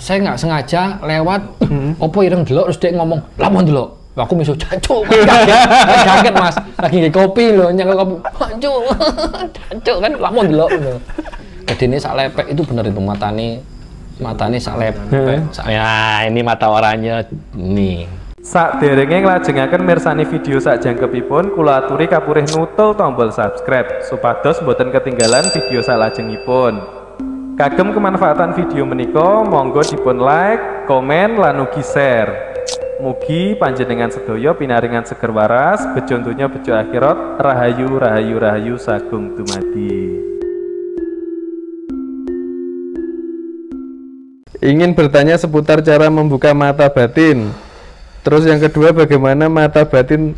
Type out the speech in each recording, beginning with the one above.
saya nggak sengaja lewat opo ireng delok terus dia ngomong lamun delok aku miso jancuk kaget Mas lagi nge kopi loh nyekel kopi jancuk kan lamun delok lho gedene sak lepek itu bener itu matane sak lepek ya ini mata oranye nih Saderenge nglajengaken mirsani video sakjangkepipun kula aturi kapurih nutul tombol subscribe supados boten ketinggalan video salajengipun. Kagem kemanfaatan video menika monggo dipun like, komen lan ugi share. Mugi panjenengan sedaya pinaringan seger waras, bejo donya bejo akhirat, rahayu rahayu rahayu sagung dumadi. Ingin bertanya seputar cara membuka mata batin. Terus yang kedua bagaimana mata batin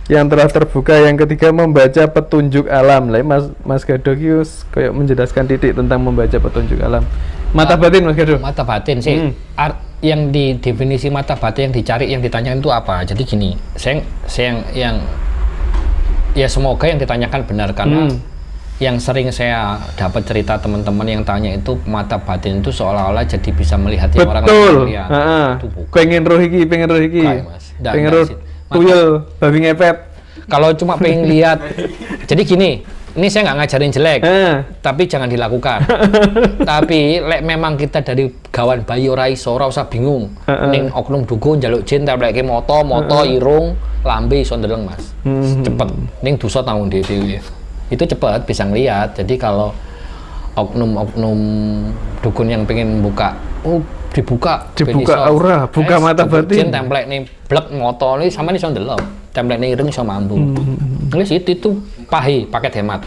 yang telah terbuka, yang ketiga membaca petunjuk alam. Lah Mas Gadok yus kayak menjelaskan titik tentang membaca petunjuk alam. Mata batin Mas Gadok. Mata batin sih. Yang di definisi mata batin yang dicari yang ditanyakan itu apa? Jadi gini, yang ya semoga yang ditanyakan benar karena yang sering saya dapat cerita teman-teman yang tanya itu mata batin itu seolah-olah jadi bisa melihat yang orang lain lihat. Pengen roh iki, pengen roh iki. Pengen roh tuyul, babi ngepet. Kalau cuma pengen lihat, jadi gini, ini saya nggak ngajarin jelek, tapi jangan dilakukan. Tapi memang kita dari gawan bayi ora iso, ora usah bingung. Ning oknum dukun njaluk jin tableke moto irung, lambe iso ndeleng Mas. Cepet. Ning dosa tanggung dhewe. Itu cepat bisa ngelihat. Jadi kalau oknum dukun yang pengen buka, dibuka aura, buka mata batin. Template nih blek moto ini sama nih iso ndelok. Template nih ireng iso mambu. Wis itu paket hemat.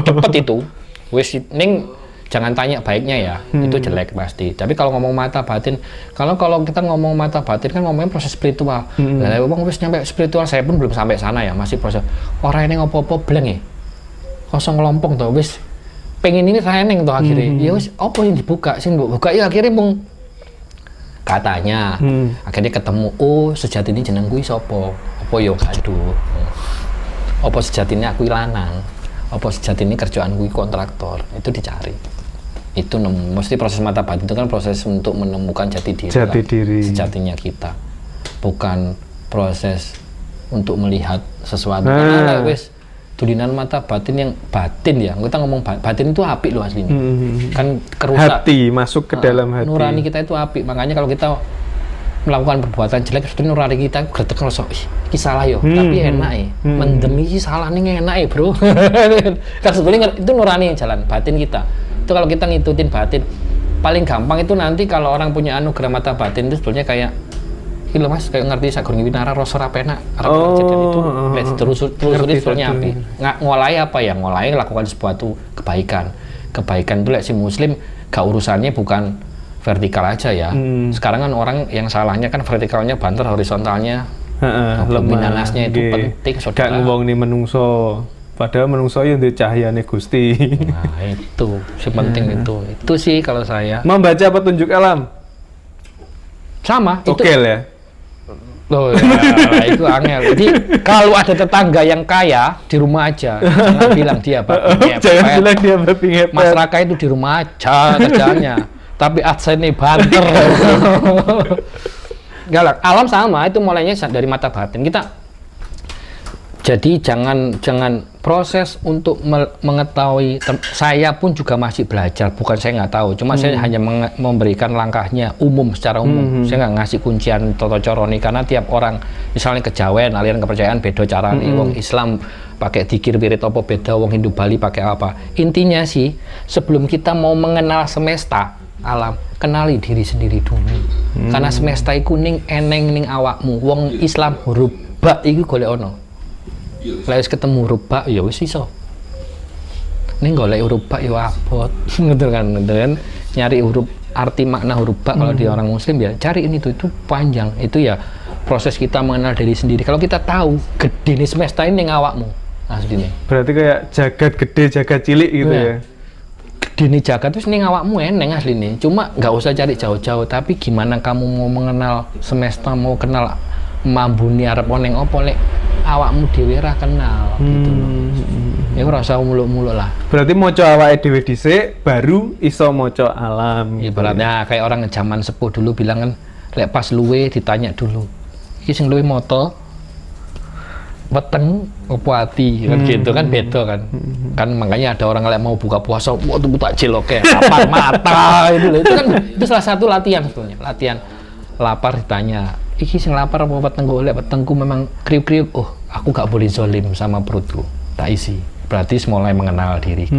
Cepet itu. Wis ning jangan tanya baiknya ya. Itu jelek pasti. Tapi kalau ngomong mata batin, kalau kita ngomong mata batin kan ngomongin proses spiritual. Lah wong wis nyampe spiritual, saya pun belum sampai sana ya, masih proses. Ora ini ngopo-opo bleng ya. Kosong kelompok tuh wis pengen ini reneng tuh akhirnya ya wis apa yang dibuka sih buka ya akhirnya mung katanya akhirnya ketemu sejati ini jeneng kuwi sapa apa yo aduh apa sejati ini aku lanang apa sejati ini kerjaan kuwi kontraktor itu dicari itu mesti proses mata batin itu kan proses untuk menemukan jati diri sejatinya kita bukan proses untuk melihat sesuatu karena wis tulinan mata batin yang batin ya kita ngomong batin itu apik loh aslinya kan kerusak hati masuk ke dalam hati nurani kita itu apik makanya kalau kita melakukan perbuatan jelek sebetulnya nurani kita gretek ngerasa ini salah yo tapi enak ya mendem ini salah nih enak ya bro kan sebetulnya itu nurani yang jalan batin kita itu kalau kita ngikutin batin paling gampang itu nanti kalau orang punya anugerah mata batin itu sebetulnya kayak ini loh Mas, kayak ngerti Sagur Winara rasa rapena itu telusuri sebetulnya api ngolai apa ya, ngolai lakukan sesuatu kebaikan itu si muslim gak urusannya bukan vertikal aja ya sekarang kan orang yang salahnya kan vertikalnya banter, horizontalnya luminanasnya itu penting gak ngomong nih menungso padahal menungso yang di cahyane Gusti nah itu si penting itu sih kalau saya membaca petunjuk alam sama itu ya loh ya, itu angel. Jadi kalau ada tetangga yang kaya di rumah aja, jangan bilang dia babi ngepet. Mas Raka itu di rumah aja kerjanya, tapi adsennya banter. Galak. Alam sama itu mulainya dari mata batin kita. Jadi jangan proses untuk mengetahui. Saya pun juga masih belajar, bukan saya nggak tahu. Cuma saya hanya memberikan langkahnya umum secara umum. Saya nggak ngasih kuncian toto coroni karena tiap orang, misalnya kejawen, aliran kepercayaan beda cara nih. Wong Islam pakai dikir wirid apa beda, wong Hindu Bali pakai apa. Intinya sih sebelum kita mau mengenal semesta alam, kenali diri sendiri dulu. Karena semesta iku ning eneng ning awakmu. Wong Islam huruf ba iku golek ono. Lewis ketemu huruf ba ya wis iso. Ning golek huruf ba ya abot. Ngoten kan, nyari huruf arti makna huruf ba kalau di orang muslim ya cari ini tuh itu panjang. Itu ya proses kita mengenal diri sendiri. Kalau kita tahu gede nih semesta ini ning awakmu. Asline. Berarti kayak jagat gede, jagat cilik gitu ya. Gede nih jagat terus ning awakmu eneng asline. Cuma nggak usah cari jauh-jauh, tapi gimana kamu mau mengenal semesta, mau kenal mambuni arep oneng opo lek awakmu dhewe ra kenal gitu loh. Ya ora usah muluk-muluk lah. Berarti moco awake dhewe dhisik baru iso moco alam. Ibaratnya kayak orang zaman sepuh dulu bilang kan, lek pas luwe ditanya dulu. Iki sing luwe moto weteng opo ati kan gitu kan beda kan. Kan makanya ada orang lek mau buka puasa waktu buta oke lapar mata itu kan itu salah satu latihan sebetulnya. Latihan lapar ditanya, iki sing lapar apa wetengku? Lek wetengku memang kriuk-kriuk, oh aku gak boleh zolim sama perutku. Tak isi. Berarti mulai mengenal diriku.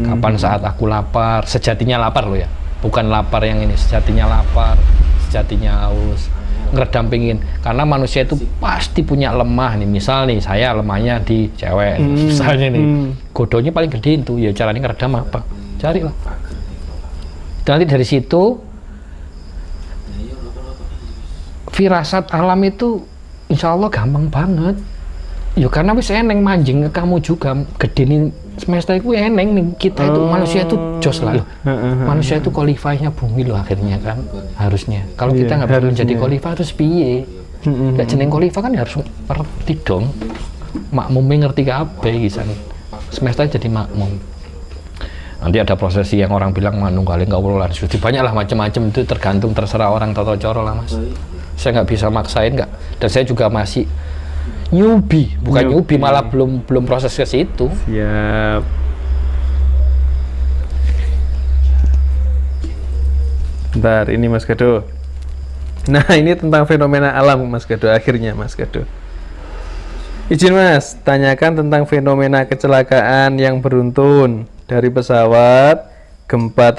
Kapan saat aku lapar, sejatinya lapar loh ya. Bukan lapar yang ini, sejatinya lapar, sejatinya haus. Ngeredam pingin. Karena manusia itu pasti punya lemah nih. Misal nih, saya lemahnya di cewek. Misalnya nih, godonya paling gede itu. Ya caranya ngeredam apa? Carilah. Dan nanti dari situ, firasat alam itu insya Allah gampang banget. Ya karena wis eneng manjing ke kamu juga gede nih semesta itu eneng nih kita itu manusia itu jos lah manusia itu qualify-nya bumi loh akhirnya kan harusnya kalau kita nggak bisa menjadi qualify terus piye nggak jeneng qualify kan harus ngerti dong makmumnya ngerti kabeh gisan semesta jadi makmum nanti ada prosesi yang orang bilang manunggaling kaulah suci banyak lah macam-macam itu tergantung terserah orang toto coro lah mas saya nggak bisa maksain nggak dan saya juga masih newbie, bukan newbie malah belum proses ke situ. Siap. Bentar, ini Mas Gado. Nah, ini tentang fenomena alam Mas Gado akhirnya Mas Gado. Izin Mas, tanyakan tentang fenomena kecelakaan yang beruntun dari pesawat, gempa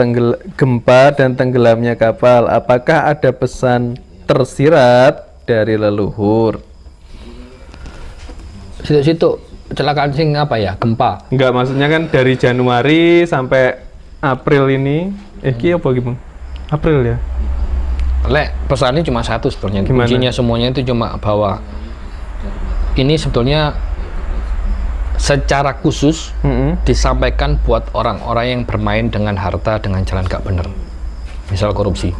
dan tenggelamnya kapal. Apakah ada pesan tersirat dari leluhur? Situ kecelakaan sing apa ya gempa? Enggak maksudnya kan dari Januari sampai April ini apa gimana? April ya? Lek pesannya cuma satu sebetulnya. Kuncinya semuanya itu cuma bahwa ini sebetulnya secara khusus disampaikan buat orang-orang yang bermain dengan harta dengan jalan gak bener. Misal korupsi.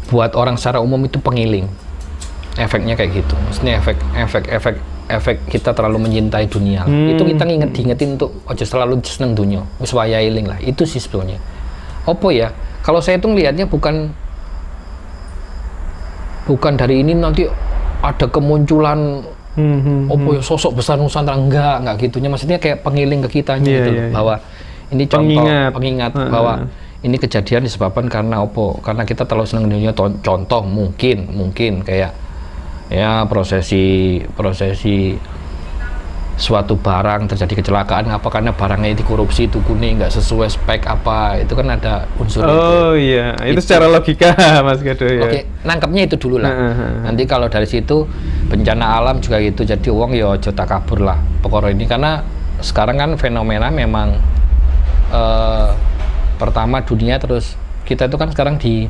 Buat orang secara umum itu pengiling. Efeknya kayak gitu, maksudnya efek kita terlalu mencintai dunia itu kita diingetin untuk ojo selalu seneng dunia wis wayahe eling lah itu sih sebetulnya opo ya kalau saya itu ngelihatnya bukan dari ini nanti ada kemunculan opo ya sosok besar Nusantara enggak gitunya maksudnya kayak pengiling ke kita gitu bahwa ini contoh pengingat bahwa ini kejadian disebabkan karena opo karena kita terlalu seneng dunia contoh mungkin kayak ya prosesi suatu barang terjadi kecelakaan apa karena barangnya dikorupsi itu kuning nggak sesuai spek apa itu kan ada unsur iya itu secara logika Mas Gado ya oke nangkepnya itu dulu lah nanti kalau dari situ bencana alam juga gitu jadi uang ya ojo takabur lah pokoknya ini karena sekarang kan fenomena memang pertama dunia terus kita itu kan sekarang di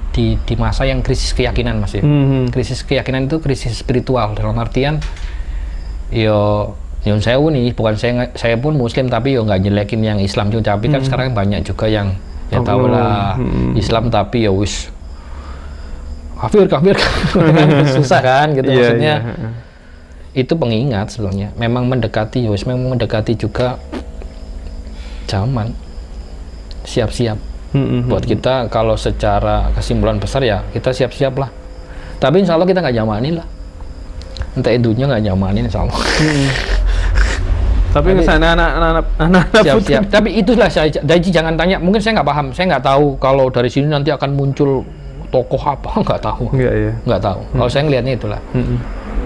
masa yang krisis keyakinan mas ya krisis keyakinan itu krisis spiritual dalam artian yo saya nih bukan saya pun muslim tapi yo nggak jelekin yang Islam juga tapi kan sekarang banyak juga yang ya tahu lah Islam tapi ya wis kafir susah kan gitu maksudnya itu pengingat sebelumnya memang mendekati ya wis memang mendekati juga zaman siap-siap buat kita kalau secara kesimpulan besar ya kita siap-siap lah tapi insya Allah kita nggak nyamanin lah entah dunia nggak nyamanin insya Allah tapi misalnya anak-anak siap-siap tapi itulah saya jangan tanya mungkin saya nggak paham saya nggak tahu kalau dari sini nanti akan muncul tokoh apa nggak tahu nggak tahu kalau saya ngelihatnya itulah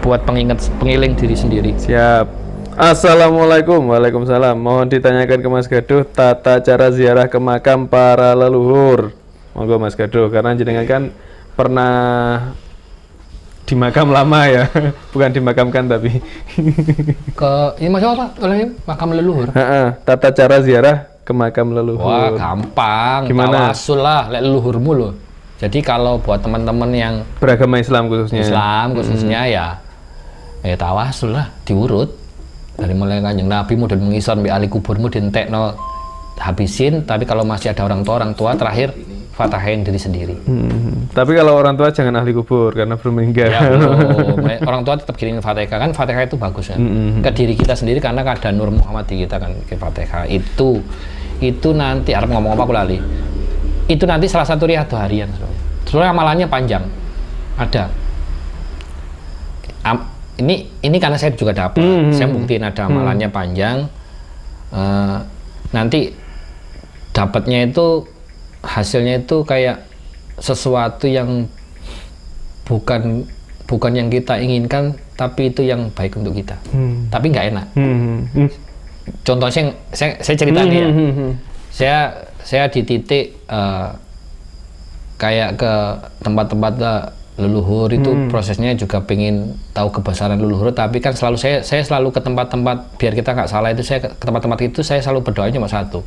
buat pengiling diri sendiri. Siap. Assalamualaikum. Waalaikumsalam. Mohon ditanyakan ke Mas Gado tata cara ziarah ke makam para leluhur. Monggo Mas Gado karena jenengan kan pernah di makam lama ya, bukan dimakamkan tapi. Ini maksudnya apa? Oleh makam leluhur. Tata cara ziarah ke makam leluhur. Wah gampang. Gimana? Tawasul lah, leluhurmu loh. Jadi kalau buat teman-teman yang beragama Islam khususnya, ya tawasul lah, diurut. Dari mulai Kanjeng Nabi dan mengisar sampai ahli kuburmu dientekno habisin tapi kalau masih ada orang tua terakhir fatahain diri sendiri. Tapi kalau orang tua jangan ahli kubur karena belum meninggal. Ya, belum. Orang tua tetap kirimin Fatihah kan, Fatihah itu bagus kan. Ke diri kita sendiri karena ada Nur Muhammad di kita kan, ke Fatihah itu nanti Arab ngomong apa aku lali. Itu nanti salah satu riyadhah harian. Soalnya amalannya panjang. Ada. Ini karena saya juga dapat. Saya buktiin ada amalannya panjang. Nanti dapatnya itu hasilnya itu kayak sesuatu yang bukan yang kita inginkan, tapi itu yang baik untuk kita. Tapi nggak enak. Contohnya saya cerita nih ya. Saya di titik kayak ke tempat-tempat leluhur itu prosesnya juga pengen tahu kebesaran leluhur, tapi kan selalu saya selalu ke tempat-tempat biar kita nggak salah itu, saya ke tempat-tempat itu saya selalu berdoa cuma satu.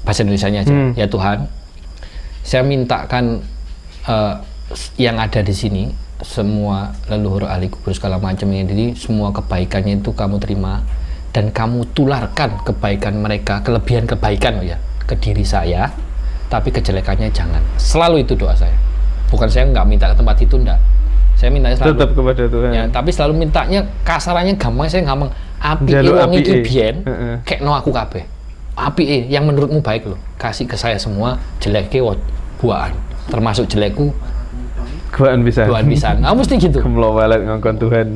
Bahasa Indonesianya aja, ya Tuhan, saya mintakan yang ada di sini, semua leluhur ahli kubur segala macam ini, jadi semua kebaikannya itu kamu terima dan kamu tularkan kebaikan mereka, kelebihan kebaikan ya ke diri saya, tapi kejelekannya jangan. Selalu itu doa saya. Bukan saya nggak minta ke tempat itu, enggak. Saya minta selalu tetap kepada Tuhan. Ya, tapi selalu mintanya kasarannya gampang, saya ngomong api wong iki biyen kayak no aku kabeh. Api yang menurutmu baik loh, kasih ke saya semua, jeleknya buaan, termasuk jelekku buaan bisa. Nggak mesti gitu. Kemlowalet ngongkon Tuhan.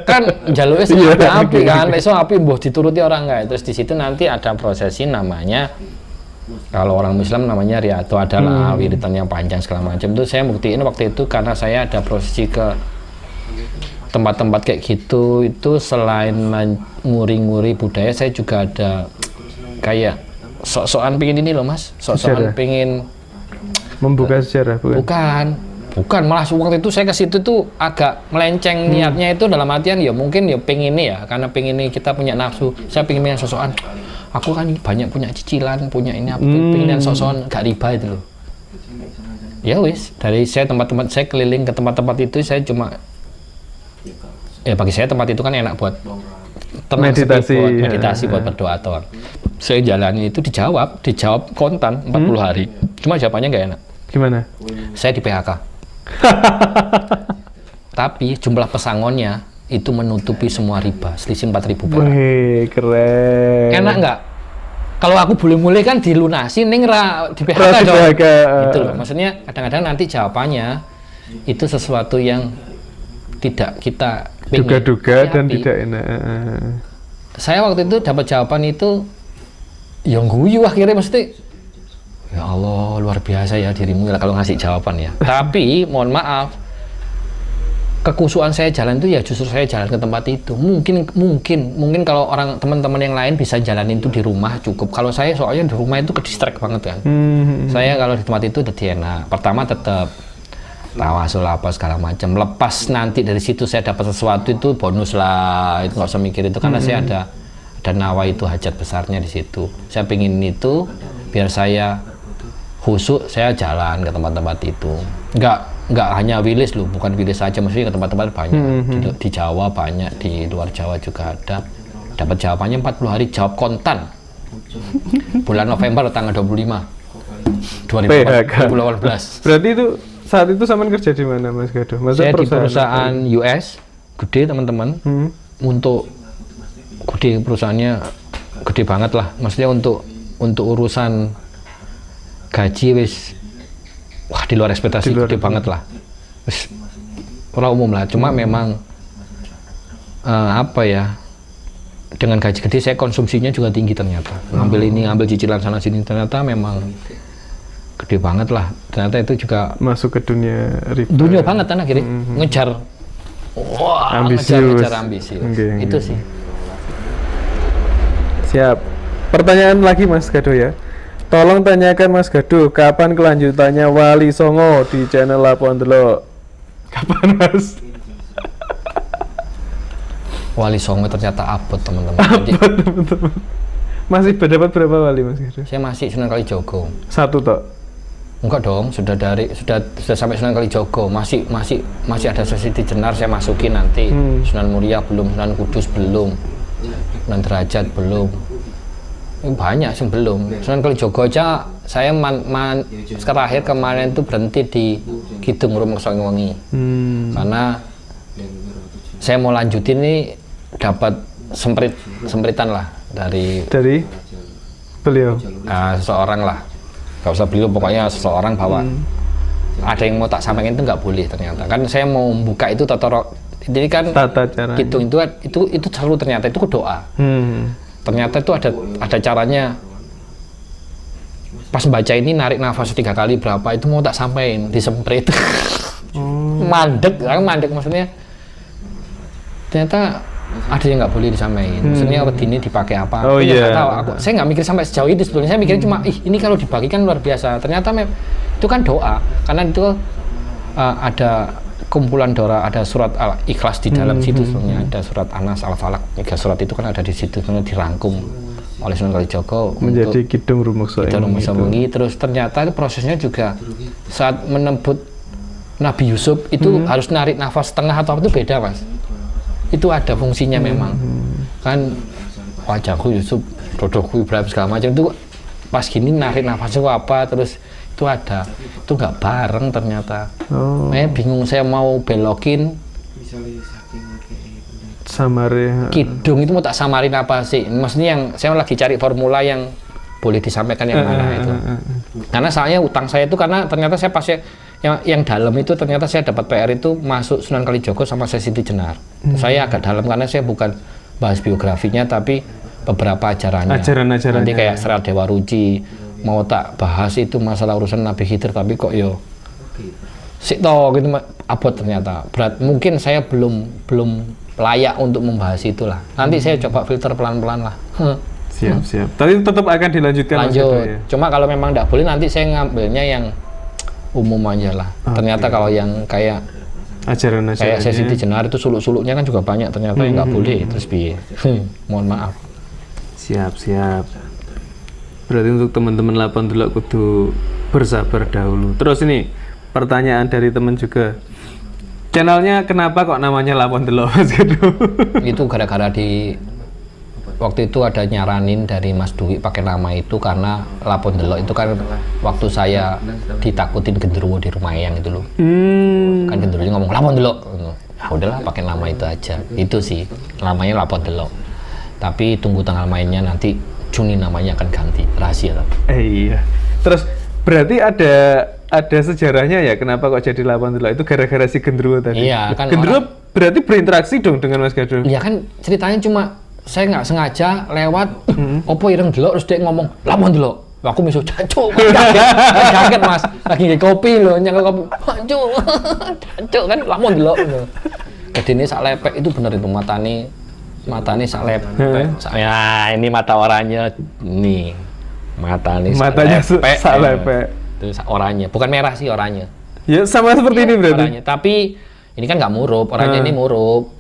Kan jalurnya seperti api kan, besok api mbuh dituruti orang nggak. Terus di situ nanti ada prosesi namanya, kalau orang Muslim namanya riyadhah, adalah wiridan yang panjang segala macam. Itu saya buktiin waktu itu karena saya ada prosesi ke tempat-tempat kayak gitu. Itu selain nguri-nguri budaya, saya juga ada kayak sok-sokan pingin ini loh mas, sok-sokan pingin membuka sejarah. Bukan, malah waktu itu saya ke situ tuh agak melenceng niatnya itu dalam artian ya mungkin ya pengen ini ya, karena pengen ini kita punya nafsu, saya pengen yang sok-sokan. Aku kan banyak punya cicilan, punya ini apa, pengen yang sok-sokan gak riba itu loh. Ya wis, dari saya tempat-tempat saya keliling ke tempat-tempat itu, saya cuma ya bagi saya tempat itu kan enak buat tenang, meditasi buat berdoa atau saya jalani itu dijawab kontan 40 hari. Cuma jawabannya nggak enak. Gimana? Saya di PHK. Tapi jumlah pesangonnya itu menutupi semua riba, selisih 4.000 perak. Wih, keren. Enak nggak? Kalau aku boleh mulai kan dilunasi, ning di PHK dong. Itu loh. Maksudnya kadang-kadang nanti jawabannya itu sesuatu yang tidak kita duga-duga dan tidak enak. Saya waktu itu dapat jawaban itu yang guyu akhirnya, mesti ya Allah luar biasa ya dirimu ya kalau ngasih jawaban ya. Tapi mohon maaf, kekusuhan saya jalan itu ya justru saya jalan ke tempat itu. Mungkin kalau orang teman-teman yang lain bisa jalanin itu di rumah cukup. Kalau saya soalnya di rumah itu ke distract banget kan. Saya kalau di tempat itu jadi enak. Pertama tetap tawasul apa segala macam. Lepas nanti dari situ saya dapat sesuatu itu bonus lah. Itu nggak usah mikir itu karena saya ada nawa itu hajat besarnya di situ. Saya pingin itu biar saya khusyuk, saya jalan ke tempat-tempat itu. Nggak hanya Wilis loh, bukan Wilis saja, maksudnya ke tempat-tempat banyak. Di Jawa banyak, di luar Jawa juga ada. Dapat jawabannya 40 hari, jawab kontan. Bulan November tanggal 25 2018. Berarti itu saat itu Saman kerja di mana Mas Gado? Saya di perusahaan US gede teman-teman. Untuk gede, perusahaannya gede banget lah. Maksudnya untuk urusan gaji wis wah di luar ekspektasi, gede banget lah. Wis orang umum lah. Cuma memang apa ya, dengan gaji gede saya konsumsinya juga tinggi ternyata. Ngambil cicilan sana sini, ternyata memang gede banget lah. Ternyata itu juga masuk ke dunia riba. Dunia banget kan akhirnya ngejar ngejar ambisi. Itu sih. Siap. Pertanyaan lagi Mas Gado ya. Tolong tanyakan Mas Gado, kapan kelanjutannya Wali Songo di channel Lapoan Delok? Kapan Mas? Wali Songo ternyata abot teman-teman. Teman-teman. Masih dapat berapa wali Mas Gado? Saya masih Sunan Kalijogo. Satu toh? Enggak dong, sudah sampai Sunan Kalijogo. Masih ada sesi di Jenar saya masukin nanti. Sunan Muria belum, Sunan Kudus belum, Sunan Derajat belum. Banyak sih belum. Sunan Kalijogo aja saya terakhir kemarin itu berhenti di Kidung Rumeksa Wengi. Karena saya mau lanjutin ini dapat sempritan lah dari beliau. Seseorang lah. Gak usah beliau, pokoknya seseorang bahwa ada yang mau tak sampaikan itu nggak boleh ternyata. Kan saya mau buka itu jadi kan tata cara Kidung itu seru ternyata, itu doa. Ternyata itu ada caranya. Pas baca ini narik nafas 3 kali berapa itu mau tak sampaikan, disemprit. Mandek maksudnya. Ternyata ada yang nggak boleh disampaikan. Maksudnya ini dipakai apa? Saya nggak mikir sampai sejauh itu sebetulnya. Saya mikirnya cuma, ini kalau dibagikan luar biasa. Ternyata itu kan doa, karena itu ada kumpulan doa, ada surat Al-Ikhlas di dalam situ sebetulnya, ada surat Anas, Al-Falaq, 3 surat itu kan ada di situ, karena dirangkum oleh Sunan Kalijaga menjadi Kidung Rumeksa Wengi. Terus ternyata prosesnya juga saat menebut Nabi Yusuf itu harus narik nafas setengah atau itu beda, Mas. Itu ada fungsinya memang. Kan wajahku Yusuf, dodoku Ibrahim segala macam itu pas gini narik nafasnya apa, terus itu ada. Itu nggak bareng ternyata. Bingung saya mau belokin samare Kidung itu mau tak samarin apa sih? Maksudnya yang saya lagi cari formula yang boleh disampaikan yang mana itu. Karena soalnya utang saya itu karena ternyata saya pas yang dalam itu ternyata saya dapat PR itu masuk Sunan Kalijaga sama Siti Jenar. Saya agak dalam karena saya bukan bahas biografinya tapi beberapa ajarannya. Ajaran-ajarannya. Nanti kayak Serat Dewa Ruci mau tak bahas itu masalah urusan Nabi Khidir tapi kok gitu abot ternyata. Berat mungkin saya belum layak untuk membahas itulah. Nanti saya coba filter pelan-pelan lah. Siap. Tapi tetap akan dilanjutkan. Lanjut. Cuma kalau memang tidak boleh nanti saya ngambilnya yang umum aja lah. Ternyata kalau yang kayak ajaran-ajaran kayak Siti Jenar itu suluk-suluknya kan juga banyak ternyata yang nggak boleh. Terus mohon maaf. Siap. Berarti untuk teman-teman Lapon Delok kudu bersabar dahulu. Terus ini pertanyaan dari teman juga. Channelnya kenapa kok namanya Lapon Delok, Mas Gedung? Itu gara-gara waktu itu ada nyaranin dari Mas Dwi pakai nama itu karena Lapon Delok itu kan waktu saya ditakutin genderuwo di rumah Eyang itu loh. Kan genderuwonya ngomong Lapon Delok. Ya udahlah pakai nama itu aja. Itu sih namanya Lapon Delok. Tapi tunggu tanggal mainnya nanti Juni namanya akan ganti, rahasia tapi. Iya. Terus berarti ada sejarahnya ya kenapa kok jadi Lapon Delok itu gara-gara si genderuwo tadi. Iya, kan genderuwo berarti berinteraksi dong dengan Mas Gadung. Iya kan ceritanya cuma saya nggak sengaja lewat opo ireng delok terus dia ngomong Lapon Delok. Aku miso jancuk. Kaget Mas, lagi nge kopi loh, nyekel kopi. Jancuk kan Lapon Delok loh. Kedene sak lepek itu bener itu matane sak lepek. Ya, ini mata oranye nih. Matanya sak lepek. Itu oranye, bukan merah sih oranye. Ya sama seperti ini berarti. Oranye. Tapi ini kan nggak murup, oranye ini murup.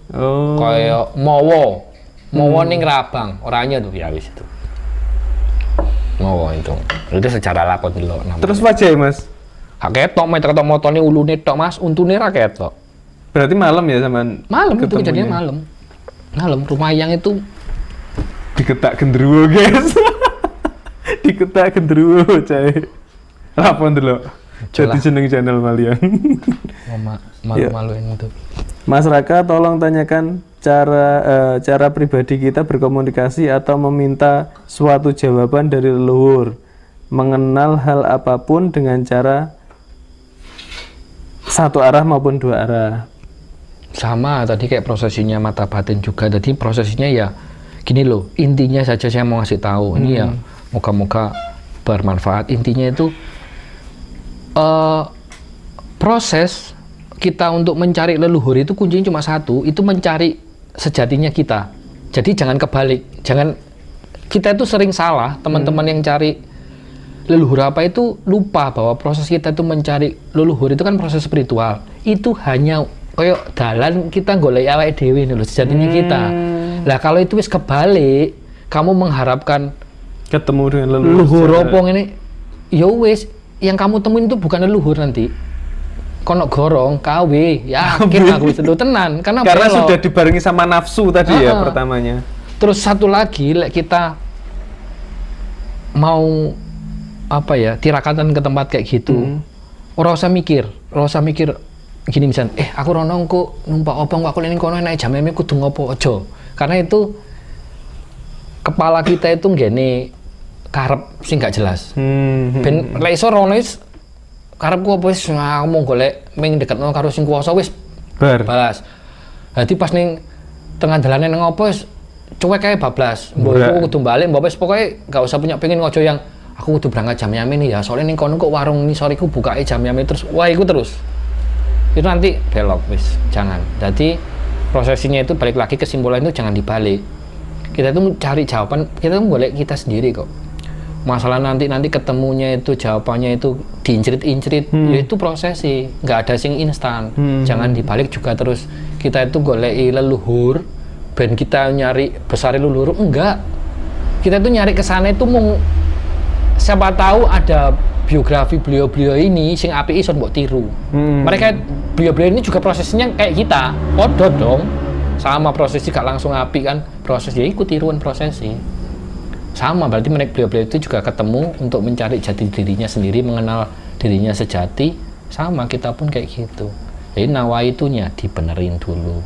Kayak mowo ning Rabang, oranye tuh ya wis itu. Mowo itu secara Lapon Delok namanya. Terus wajah Mas? Hak ketok ketok motone ulune tok Mas, untune ra ketok. Berarti malam ya sampean? Malam itu kejadian malam. Malam rumah Eyang itu diketak genderuwo, guys. Diketak genderuwo, cai. Lapon Delok. Jadi jeneng channel kalian. Malu-maluin itu. Mas Raka, tolong tanyakan cara pribadi kita berkomunikasi atau meminta suatu jawaban dari leluhur, mengenal hal apapun dengan cara satu arah maupun dua arah. Sama tadi kayak prosesinya mata batin juga. Jadi prosesinya ya gini loh, intinya saja saya mau ngasih tahu ini ya moga-moga bermanfaat. Intinya itu proses kita untuk mencari leluhur itu kuncinya cuma satu, itu mencari sejatinya kita. Jadi jangan kebalik, jangan kita itu sering salah, teman-teman yang cari leluhur apa itu lupa bahwa proses kita itu mencari leluhur itu kan proses spiritual. Itu hanya kayak dalan kita golek awake dhewe lho sejatinya kita. Lah kalau itu wis kebalik, kamu mengharapkan ketemu dengan leluhur apa ngene, ya wis yang kamu temuin itu bukan leluhur nanti. Kono gorong, KW, yakin aku itu tenan karena sudah dibarengi sama nafsu tadi ya pertamanya. Terus satu lagi, kita mau apa ya, tirakatan ke tempat kayak gitu. Ora usah mikir gini misalnya, aku rono kok numpak opo kok aku ning kono enak jam-jam kudu ngopo aja. Karena itu kepala kita itu ngene karep sing gak jelas. Ben lek iso rono wis karepku apa wis aku mau golek ming deketno karo sing kuwasa wis balas. Dadi pas ning tengah dalane nang opo wis cuek kae bablas. Mbok aku kudu balik, mbok wis pokoke gak usah punya pengen ngojo yang aku kudu berangkat jam-jam ini ya. Soalnya ning kono kok warung ini sore ku bukae jam-jam terus. Wah, iku terus. Itu nanti belok wis, jangan. Jadi prosesinya itu balik lagi kesimpulan itu jangan dibalik. Kita itu cari jawaban, kita tuh golek kita sendiri kok. Masalah nanti ketemunya itu jawabannya itu diincrit-incrit, ya itu prosesi, nggak ada sing instan. Jangan dibalik juga terus kita itu golek leluhur, ben kita nyari besar leluhur, enggak. Kita itu nyari kesana itu mau siapa tahu ada biografi beliau-beliau ini sing api ison mbok tiru. Mereka beliau-beliau ini juga prosesnya kayak kita, podo dong. Sama prosesi gak langsung api kan, proses ya ikut tiruan prosesi. Sama berarti mereka beliau-beliau itu juga ketemu untuk mencari jati dirinya sendiri, mengenal dirinya sejati. Sama kita pun kayak gitu. Jadi nawaitunya dibenerin dulu.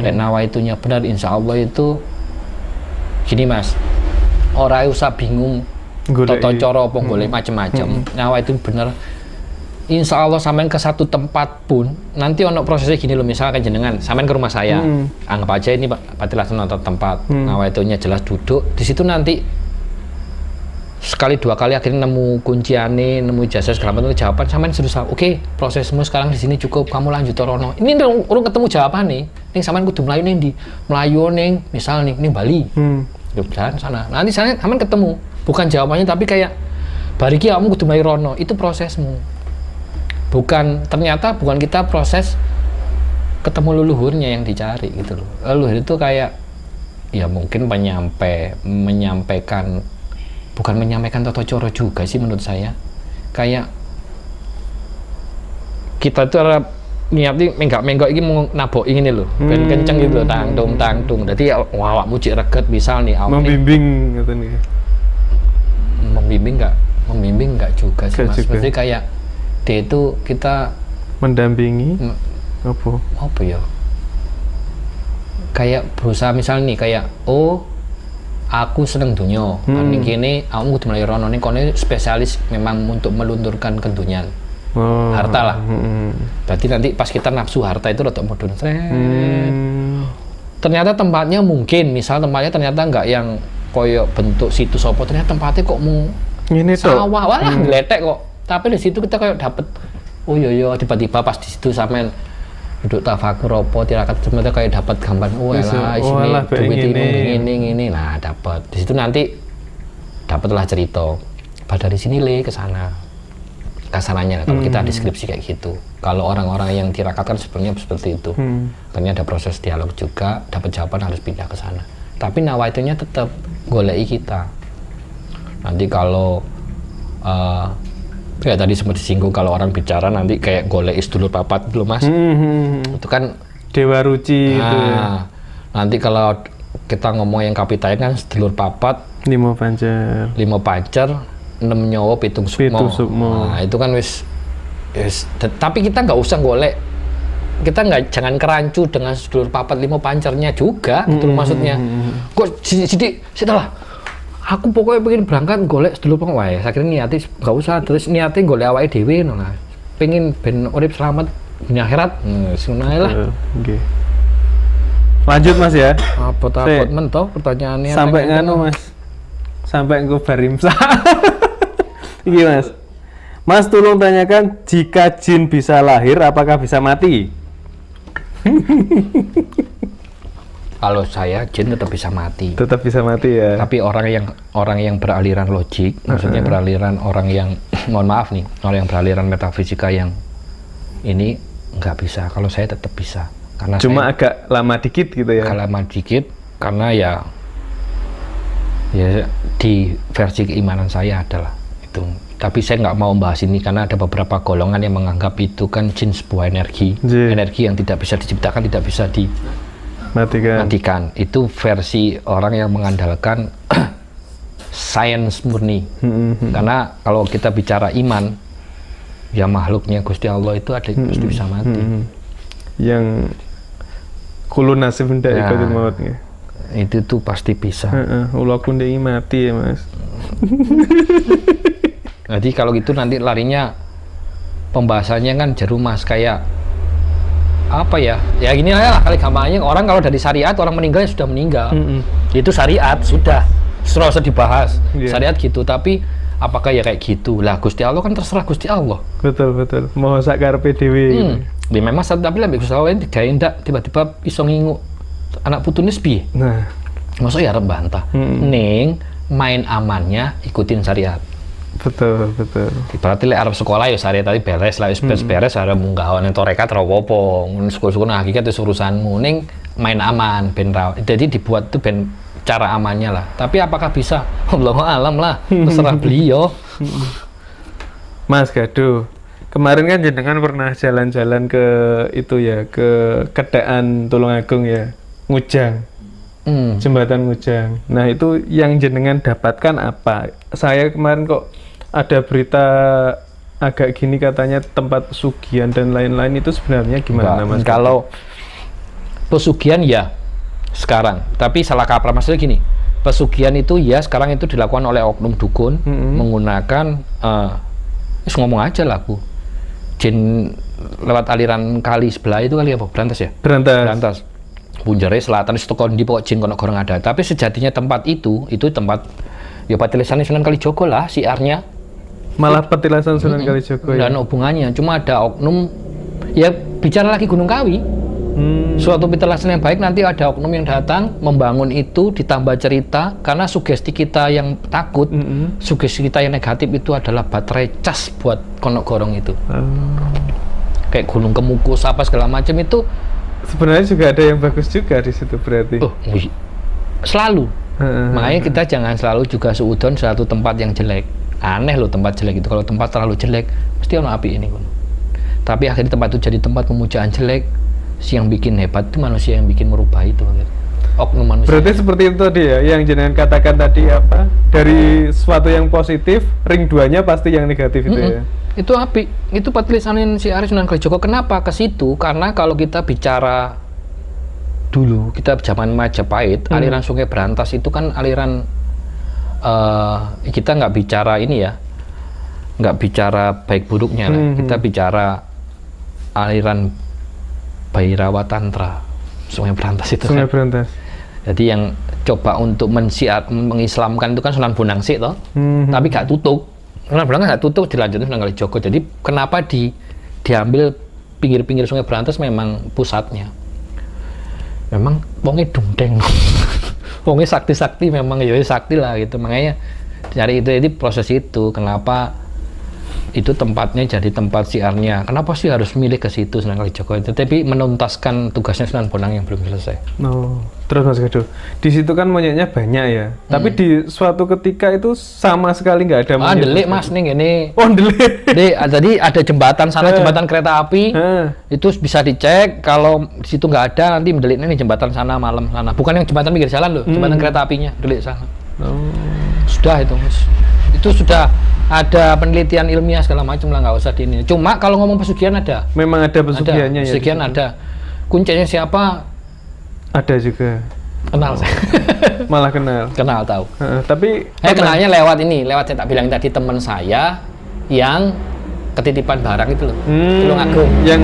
Dan nawaitunya benar, insya Allah itu gini mas, orang usah bingung toto coro apa golek macem-macem. Nyawa itu bener. Insya Allah sampean ke satu tempat pun nanti ono prosesnya gini loh, misalkan jenengan sampean ke rumah saya, anggap aja ini Pak Tilasan nonton tempat, nawaitunya jelas duduk di situ, nanti sekali dua kali akhirnya nemu kunciane, nemu jasa segala macam jawaban, sampean sudah oke, prosesmu sekarang di sini cukup, kamu lanjut rono. Ini urung ketemu jawaban nih sampean kudu melayu ning di melayu ning misal nih Bali. Jalan sana. Nanti sana sampean ketemu, bukan jawabannya tapi kayak bariki kamu kudu melayu rono, itu prosesmu. Ternyata bukan kita proses ketemu leluhurnya yang dicari gitu loh. Leluhur itu kayak ya mungkin menyampaikan, bukan menyampaikan toto coro juga sih menurut saya. Kayak kita itu niatnya menggak ini mau nabok ini loh, ben kenceng gitu loh, tangtung. Jadi ya wah mucik reget misal nih membimbing gitu nih. Membimbing enggak juga sih mas. Maksudnya kayak dia itu kita mendampingi apa ya, kayak berusaha misal nih kayak aku seneng dunia ning kene aku kudu mlayu rono ning kene spesialis memang untuk melunturkan kedunian harta lah. Berarti nanti pas kita nafsu harta itu rada modern ternyata tempatnya mungkin misal tempatnya ternyata enggak yang koyo bentuk situs apa, ternyata tempatnya kok mau ini sawah walah gletek kok. Tapi di situ kita kayak dapet, oh iya tiba-tiba pas di situ sampean duduk tafakur apa tirakat sebenarnya kayak dapat gambar, duit ini, nah dapat di situ nanti dapatlah cerita. Dari sini ke sana, kasarannya kalau kita deskripsi kayak gitu. Kalau orang-orang yang tirakat kan sebenarnya seperti itu. Ternyata ada proses dialog juga, dapat jawaban harus pindah ke sana. Tapi nawaitunya tetap goleki kita. Nanti kalau kayak tadi sempat disinggung kalau orang bicara nanti kayak golek sedulur papat gitu loh mas. Itu kan Dewa Ruci itu ya. Nanti kalau kita ngomong yang kapitain kan sedulur papat 5 pancer 6 nyawa 7 sukmo. Nah itu kan wis tapi kita nggak usah golek, kita jangan kerancu dengan sedulur papat 5 pancernya juga gitu maksudnya. Kok sidik setelah aku pokoknya pengen berangkat golek sedulur pang wae. Akhirnya niati gak usah, terus niati golek awake dhewe ngono lah. Pengen ben urip selamat dunia akhirat. Sunai lah. Oke. Lanjut Mas ya. Apa mentoh pertanyaannya sampai nganu Mas. Sampai engko barimsa. Iki Mas. Mas tolong tanyakan, jika jin bisa lahir apakah bisa mati? Kalau saya jin tetap bisa mati. Tetap bisa mati ya. Tapi orang yang beraliran logik, maksudnya beraliran orang yang mohon maaf nih, orang yang beraliran metafisika yang ini nggak bisa. Kalau saya tetap bisa. Karena cuma agak lama dikit gitu ya. Agak lama dikit karena ya di versi keimanan saya adalah itu. Tapi saya nggak mau membahas ini karena ada beberapa golongan yang menganggap itu kan jin sebuah energi, energi yang tidak bisa diciptakan, tidak bisa dimatikan. Itu versi orang yang mengandalkan sains murni. Karena kalau kita bicara iman, ya makhluknya Gusti Allah itu ada yang pasti bisa mati. Yang kulun nasib ndak ikutin mautnya. Itu tuh pasti bisa. Ulah pun dia mati ya Mas. Jadi kalau gitu nanti larinya pembahasannya kan jeru Mas, kayak apa ya? Ya gini lah kali gampangnya, orang kalau dari syariat orang meninggal sudah meninggal. Itu syariat sudah usah dibahas. Syariat gitu, tapi apakah ya kayak gitu? Lah Gusti Allah kan terserah Gusti Allah. Betul. Mau sak karepe dhewe gitu. Ya memang tapi lah Gusti Allah digawe ndak tiba-tiba iso ngingu anak putune piye? Nah, masa ya arep bantah. Ning main amannya ikutin syariat. Betul. Berarti lek arep sekolah ya syariat tadi beres lah, beres arep munggah nang torekat ora apa-apa. Sekolah-sekolah hakikat itu urusanmu. Ning main aman ben jadi dibuat tuh ben cara amannya lah. Tapi apakah bisa? Allahu alam lah, terserah beliau. Mas Gaduh, kemarin kan jenengan pernah jalan-jalan ke itu ya, ke Kedaan Tulungagung ya, Ngujang. Jembatan Ngujang. Nah, itu yang jenengan dapatkan apa? Saya kemarin kok ada berita agak gini katanya tempat pesugihan dan lain-lain, itu sebenarnya gimana Mas? Kalau pesugihan ya sekarang, tapi salah kaprah maksudnya gini, pesugihan itu ya sekarang itu dilakukan oleh oknum dukun menggunakan ngomong aja lah aku jin lewat aliran kali sebelah itu kali apa? Berantas ya? Berantas. Punjere selatan itu kondi pokok jin kono gorong ada. Tapi sejatinya tempat itu tempat ya petilasan Sunan Kalijogo lah siarnya. Malah petilasan Sunan Kalijogo ya. Dan hubungannya cuma ada oknum ya bicara lagi Gunung Kawi. Suatu petilasan yang baik nanti ada oknum yang datang membangun itu ditambah cerita karena sugesti kita yang takut, sugesti kita yang negatif itu adalah baterai cas buat kono gorong itu. Kayak Gunung Kemukus apa segala macam itu. Sebenarnya juga ada yang bagus juga di situ berarti. Selalu. Makanya kita jangan selalu juga seudon satu tempat yang jelek. Aneh loh tempat jelek itu. Kalau tempat terlalu jelek, pasti ono api ini. Tapi akhirnya tempat itu jadi tempat pemujaan jelek. Si yang bikin hebat itu manusia yang bikin merubah itu. Oknum manusia. Berarti seperti itu tadi ya, yang jenengan katakan tadi apa? Dari sesuatu yang positif, ring 2-nya pasti yang negatif itu ya. Itu api, itu petilasan si Aris Sunan Kalijogo. Kenapa ke situ? Karena kalau kita bicara dulu, kita zaman Majapahit, aliran Sungai Berantas itu kan aliran kita nggak bicara ini ya, nggak bicara baik buruknya lah. Kita bicara aliran Bhairawa Tantra, Sungai Berantas itu. Sungai Berantas. Jadi yang coba untuk mengislamkan itu kan Sunan Bonang Sik toh, tapi gak tutup. Sunan Bonang gak tutup, dilanjutin Sunan Kalijogo. Jadi kenapa diambil pinggir-pinggir Sungai Berantas memang pusatnya. Memang wongnya dungdeng. Wongnya sakti-sakti memang ya sakti lah gitu. Makanya cari itu, jadi proses itu kenapa itu tempatnya jadi tempat siarnya. Kenapa sih harus milih ke situ Sunan Kalijogo itu? Tapi menuntaskan tugasnya Sunan Bonang yang belum selesai. Terus Mas Gaduh, di situ kan monyetnya banyak ya. Tapi di suatu ketika itu sama sekali nggak ada monyet. Delik Mas nih ini. Delik. Jadi ada jembatan sana, jembatan kereta api. Itu bisa dicek. Kalau di situ nggak ada, nanti mendeliknya nih jembatan sana malam sana. Bukan yang jembatan pinggir jalan loh, jembatan kereta apinya delik sana. Sudah itu Mas. Itu sudah ada penelitian ilmiah segala macam lah, nggak usah di ini. Cuma kalau ngomong pesugihan ada. Memang ada pesugihannya ya. Pesugihan ada. Kuncinya siapa? Ada juga. Kenal saya. Malah kenal. Kenal tahu. Tapi kenalnya lewat saya tak bilang tadi teman saya yang ketitipan barang itu loh. Tulungagung. Yang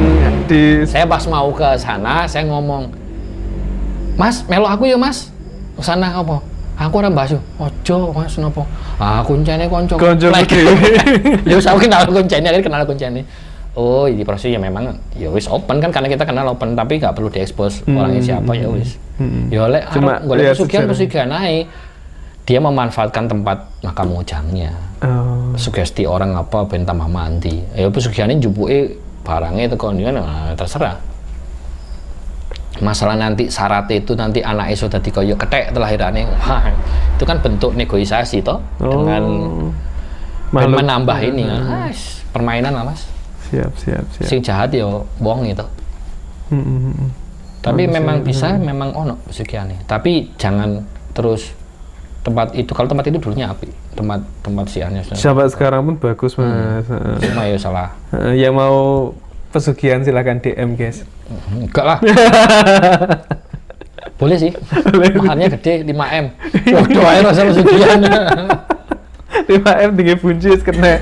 saya pas mau ke sana, saya ngomong, Mas, melo aku ya Mas. Ke sana apa? Aku orang bahas, ojo Mas nopo. Kuncene konco lagi. Ya saya kenal kuncene. Oh, ini prosesnya memang ya wis open kan, karena kita kenal open, tapi nggak perlu diekspos orangnya siapa ya wis. Ya oleh cuma golek pesugihan naik. Dia memanfaatkan tempat makam mojangnya. Sugesti orang apa ben tambah mandi. Ya pesugihannya jupuke barangnya itu kondian terserah. Masalah nanti syarat itu nanti anak iso dadi kaya kethek telahirannya, itu kan bentuk negosiasi toh dengan menambah ini permainan lah Mas. Siap. Sing jahat ya wong itu. Tapi memang bisa, memang ono pesugihannya. Tapi jangan terus tempat itu, kalau tempat itu dulunya api, tempat siarnya. Sampai sekarang pun bagus Mas. Cuma ya salah. Yang mau pesugihan silahkan DM guys. Enggak lah. Boleh sih. Mahalnya gede 5M. Waduh, ayo rasa pesugihan. 5M tinggi buncis kena.